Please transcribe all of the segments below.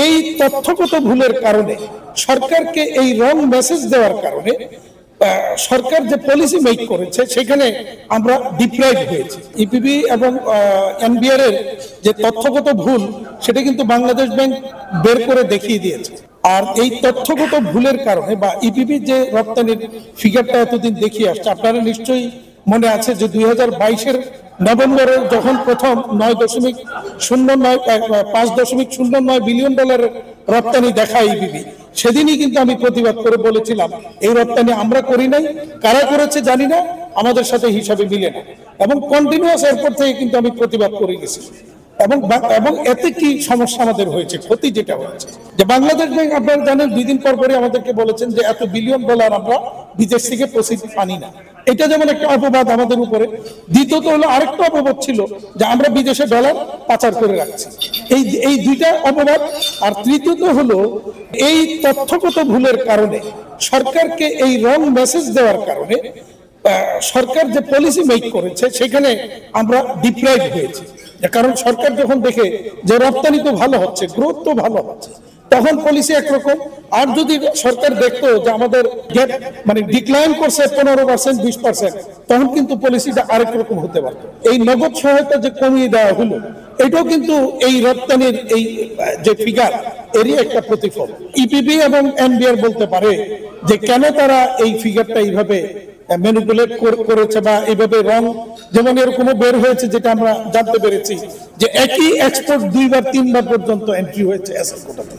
এই তথ্যগত ভুলের কারণে সরকারকে এই রং মেসেজ দেওয়ার কারণে সরকার যে পলিসি মেক করেছে সেখানে আমরা ডিপ্রাইভ হয়েছি। ইপিবি এবং এনবিআর এর যে তথ্যগত ভুল সেটা কিন্তু বাংলাদেশ ব্যাংক বের করে দেখিয়ে দিয়েছে। আর এই তথ্যগত ভুলের কারণে বা ইপিবি যে রপ্তানির ফিগারটা এতদিন দেখিয়ে আসছে, আপনারা নিশ্চয়ই মনে আছে যে 2022-এর নভেম্বরে যখন প্রথম 5.09 বিলিয়ন ডলারের রপ্তানি দেখায় ইপিবি, সেদিনই কিন্তু আমি প্রতিবাদ করে বলেছিলাম এই রপ্তানি আমরা করি নাই, কারা করেছে জানি না, আমাদের সাথে হিসাবে মিলে না, এবং কন্টিনিউয়াস এরপর থেকে কিন্তু আমি প্রতিবাদ করে গেছি। এবং এতে কি সমস্যা আমাদের হয়েছে, ক্ষতি যেটা হয়েছে যে বাংলাদেশ ব্যাংক আপনারা জানেন 2 দিন পর পরই আমাদেরকে বলেছেন যে এত বিলিয়ন ডলার আমরা বিদেশ থেকে প্রসিড আনি না। এটা যেমন একটা অপবাদ আমাদের উপরে। দ্বিতীয়ত হলো আরেকটা অপবাদ ছিল যে আমরা বিদেশে ডলার পাচার করে রাখছি। এই দুইটা অপবাদ। আর তৃতীয়ত হলো এই তথ্যগত ভুলের কারণে সরকারকে এই রং মেসেজ দেওয়ার কারণে সরকার যে পলিসি মেক করেছে সেখানে আমরা ডিপ্রাইভ হয়েছি। কারণ সরকার যখন দেখে যে রপ্তানি তো ভালো হচ্ছে, গ্রোথ তো ভালো হচ্ছে, তখন পলিসি একরকম। আর যদি সরকার দেখতো যে আমাদের গ্যাপ মানে ডিক্লাইন করছে 15%, 20%, তখন কিন্তু পলিসিটা আরেক রকম হতে পারত। এই নগদ সহায়তা যে কমিয়ে দেওয়া হলো, এটাও কিন্তু এই রপ্তানির এই যে ফিগার এরই একটা প্রতিফল। ইপিবি এবং এনবিআর বলতে পারে যে কেন তারা এই ফিগারটা এইভাবে ম্যানিপুলেট করেছে বা এইভাবে রং, যেমন এরকম বের হয়েছে যেটা আমরা জানতে পেরেছি যে একই এক্সপোর্ট 2বার 3বার পর্যন্ত এন্ট্রি হয়েছে অ্যাসেট কোটাতে,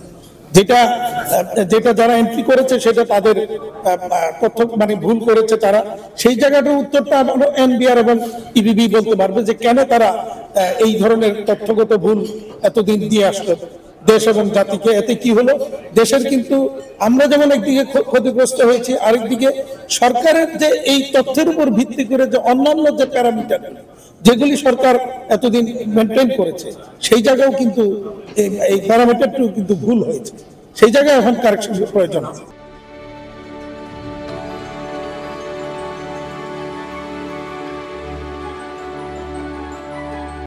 যেটা যারা এন্ট্রি করেছে সেটা তাদের তথ্য মানে ভুল করেছে তারা। সেই জায়গাটার উত্তরটা এনবিআর এবং ইপিবি বলতে পারবে যে কেন তারা এই ধরনের তথ্যগত ভুল এতদিন দিয়ে আসলো দেশ এবং জাতিকে। এতে কি হলো, দেশের কিন্তু আমরা যেমন একদিকে ক্ষতিগ্রস্ত হয়েছি, আরেকদিকে সরকারের যে এই তথ্যের উপর ভিত্তি করে যে অন্যান্য যে প্যারামিটার যেগুলি সরকার এতদিন মেনটেন করেছে, সেই জায়গাও কিন্তু এই প্যারামিটারটিও কিন্তু ভুল হয়েছে। সেই জায়গায় এখন কারেকশনের প্রয়োজন আছে।